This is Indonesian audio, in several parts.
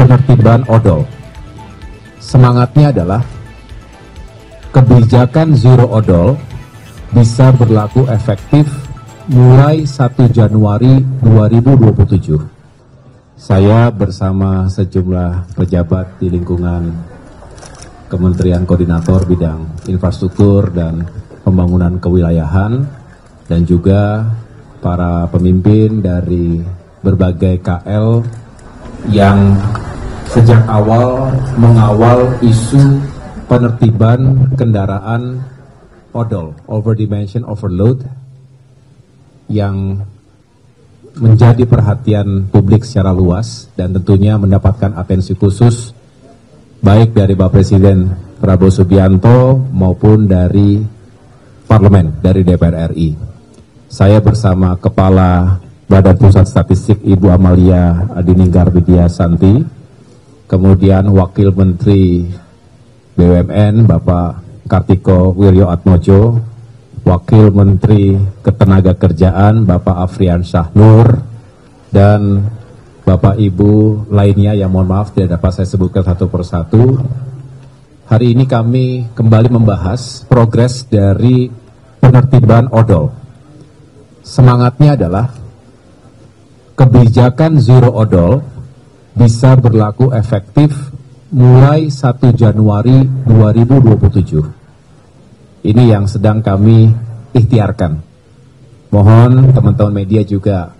penertiban odol. Semangatnya adalah kebijakan zero odol bisa berlaku efektif mulai 1 Januari 2027. Saya bersama sejumlah pejabat di lingkungan Kementerian Koordinator Bidang Infrastruktur dan Pembangunan Kewilayahan dan juga para pemimpin dari berbagai KL yang sejak awal mengawal isu penertiban kendaraan odol, overdimension overload, yang menjadi perhatian publik secara luas dan tentunya mendapatkan atensi khusus baik dari Bapak Presiden Prabowo Subianto maupun dari Parlemen, dari DPR RI. Saya bersama Kepala Badan Pusat Statistik Ibu Amalia Adininggar Widya Santi, kemudian Wakil Menteri BUMN Bapak Kartiko Wirjoatmojo, Wakil Menteri Ketenagakerjaan Bapak Afrian Syahnur, dan Bapak Ibu lainnya yang mohon maaf tidak dapat saya sebutkan satu persatu. Hari ini kami kembali membahas progres dari penertiban odol. Semangatnya adalah kebijakan zero odol bisa berlaku efektif mulai 1 Januari 2027. Ini yang sedang kami ikhtiarkan. Mohon teman-teman media juga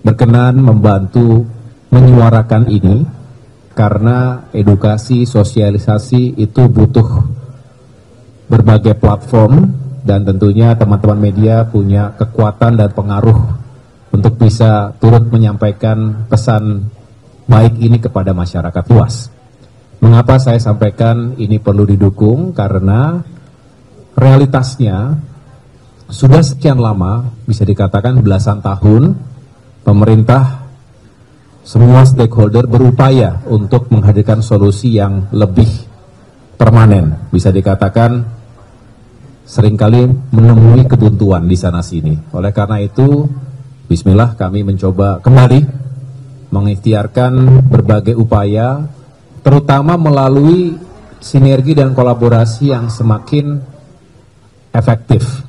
berkenan membantu menyuarakan ini, karena edukasi, sosialisasi itu butuh berbagai platform, dan tentunya teman-teman media punya kekuatan dan pengaruh untuk bisa turut menyampaikan pesan baik ini kepada masyarakat luas. Mengapa saya sampaikan ini perlu didukung? Karena realitasnya sudah sekian lama, bisa dikatakan belasan tahun, pemerintah, semua stakeholder berupaya untuk menghadirkan solusi yang lebih permanen. Bisa dikatakan seringkali menemui kebuntuan di sana-sini. Oleh karena itu, bismillah kami mencoba kembali mengikhtiarkan berbagai upaya, terutama melalui sinergi dan kolaborasi yang semakin efektif.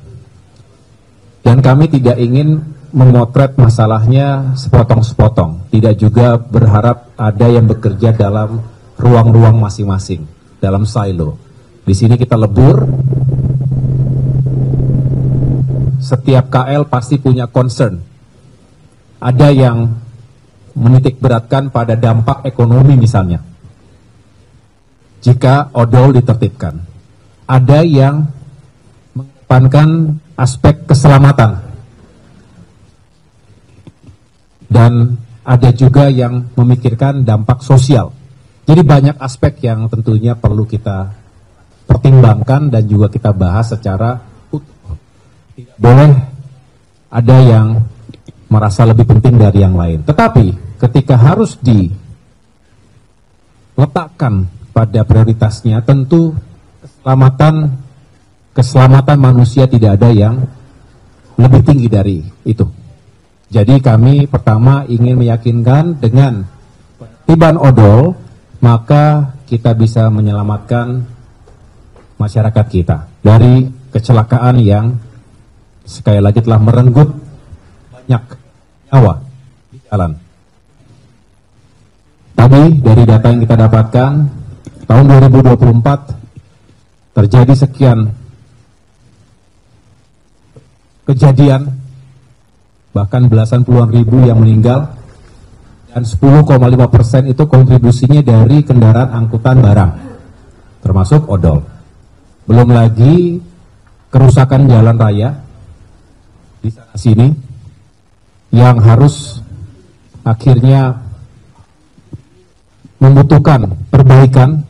Dan kami tidak ingin memotret masalahnya sepotong-sepotong, tidak juga berharap ada yang bekerja dalam ruang-ruang masing-masing, dalam silo. Di sini kita lebur, setiap KL pasti punya concern. Ada yang menitik beratkan pada dampak ekonomi misalnya, jika odol ditertibkan. Ada yang mengedepankan aspek keselamatan, dan ada juga yang memikirkan dampak sosial. Jadi banyak aspek yang tentunya perlu kita pertimbangkan dan juga kita bahas secara utuh. Tidak boleh ada yang merasa lebih penting dari yang lain. Tetapi ketika harus diletakkan pada prioritasnya, tentu keselamatan manusia tidak ada yang lebih tinggi dari itu. Jadi kami pertama ingin meyakinkan dengan penertiban odol, maka kita bisa menyelamatkan masyarakat kita dari kecelakaan yang sekali lagi telah merenggut banyak nyawa di jalan. Tadi dari data yang kita dapatkan, tahun 2024 terjadi sekian kejadian, bahkan belasan puluhan ribu yang meninggal, dan 10,5% itu kontribusinya dari kendaraan angkutan barang, termasuk odol. Belum lagi kerusakan jalan raya di sana sini yang harus akhirnya membutuhkan perbaikan.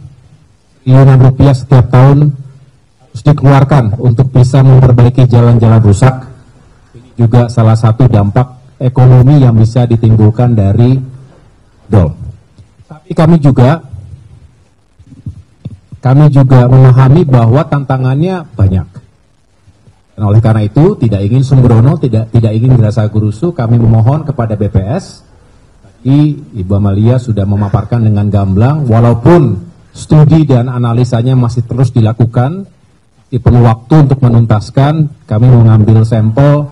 Triliunan rupiah setiap tahun harus dikeluarkan untuk bisa memperbaiki jalan-jalan rusak. Ini juga salah satu dampak ekonomi yang bisa ditimbulkan dari odol. Tapi kami juga memahami bahwa tantangannya banyak. Dan oleh karena itu tidak ingin sembrono, tidak ingin gerasa gerusu, kami memohon kepada BPS Ibu Amalia sudah memaparkan dengan gamblang, walaupun studi dan analisanya masih terus dilakukan, perlu waktu untuk menuntaskan. Kami mengambil sampel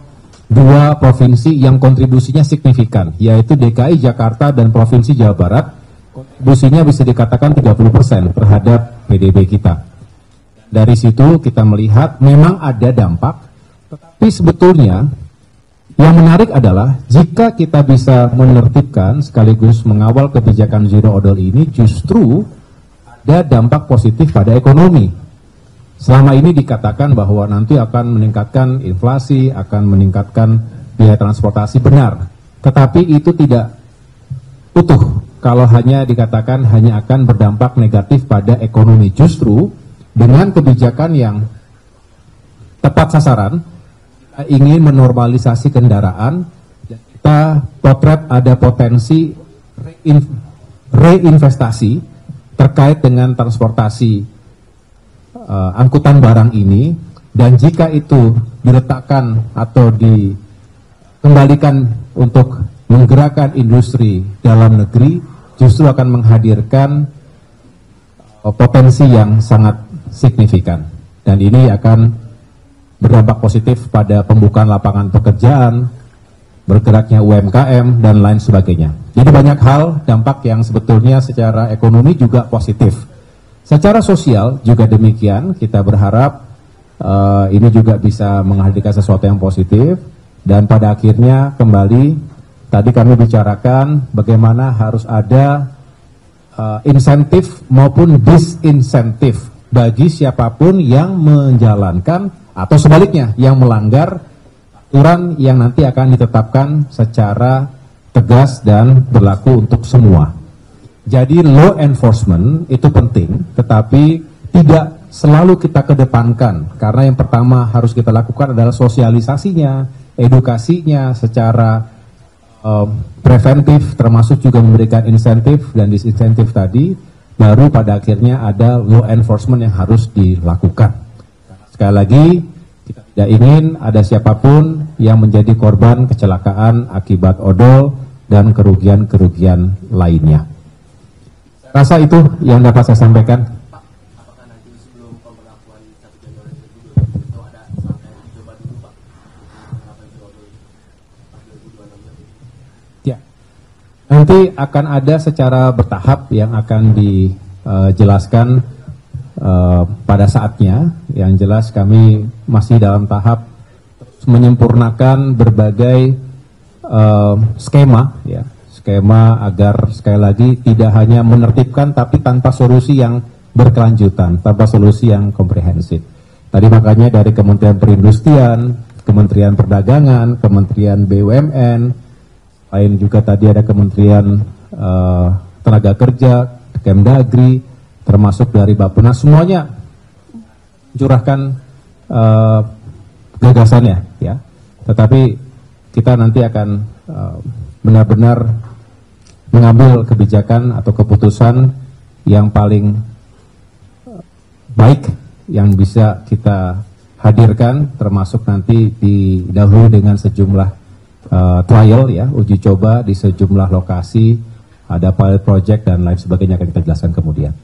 2 provinsi yang kontribusinya signifikan, yaitu DKI Jakarta dan Provinsi Jawa Barat. Kontribusinya bisa dikatakan 30% terhadap PDB kita. Dari situ kita melihat memang ada dampak, tetapi sebetulnya yang menarik adalah jika kita bisa menertibkan sekaligus mengawal kebijakan zero odol ini, justru ada dampak positif pada ekonomi. Selama ini dikatakan bahwa nanti akan meningkatkan inflasi, akan meningkatkan biaya transportasi, benar. Tetapi itu tidak utuh kalau hanya dikatakan hanya akan berdampak negatif pada ekonomi. Justru dengan kebijakan yang tepat sasaran, kita ingin menormalisasi kendaraan, dan kita potret ada potensi reinvestasi terkait dengan transportasi angkutan barang ini, dan jika itu diletakkan atau dikembalikan untuk menggerakkan industri dalam negeri, justru akan menghadirkan potensi yang sangat signifikan, dan ini akan berdampak positif pada pembukaan lapangan pekerjaan, bergeraknya UMKM, dan lain sebagainya. Jadi banyak hal dampak yang sebetulnya secara ekonomi juga positif. Secara sosial juga demikian, kita berharap ini juga bisa menghadirkan sesuatu yang positif, dan pada akhirnya kembali tadi kami bicarakan bagaimana harus ada insentif maupun disinsentif bagi siapapun yang menjalankan atau sebaliknya yang melanggar aturan yang nanti akan ditetapkan secara tegas dan berlaku untuk semua. Jadi law enforcement itu penting, tetapi tidak selalu kita kedepankan, karena yang pertama harus kita lakukan adalah sosialisasinya, edukasinya secara preventif, termasuk juga memberikan insentif dan disinsentif tadi, baru pada akhirnya ada law enforcement yang harus dilakukan. Sekali lagi, kita tidak ingin ada siapapun yang menjadi korban kecelakaan akibat odol dan kerugian-kerugian lainnya. Rasa itu yang dapat saya sampaikan. Apakah nanti sebelum pemberlakuan 1 Januari 2020 itu ada rangkaian uji coba dulu, Pak? Ya, nanti akan ada secara bertahap yang akan dijelaskan pada saatnya. Yang jelas kami masih dalam tahap menyempurnakan berbagai skema, ya, skema agar sekali lagi tidak hanya menertibkan tapi tanpa solusi yang berkelanjutan, tanpa solusi yang komprehensif. Tadi makanya dari Kementerian Perindustrian, Kementerian Perdagangan, Kementerian BUMN, lain juga tadi ada Kementerian Tenaga Kerja, Kemdagri, termasuk dari Bappenas, semuanya curahkan gagasannya, ya. Tetapi kita nanti akan benar-benar mengambil kebijakan atau keputusan yang paling baik yang bisa kita hadirkan, termasuk nanti didahului dengan sejumlah trial, ya, uji coba di sejumlah lokasi, ada pilot project dan lain sebagainya akan kita jelaskan kemudian.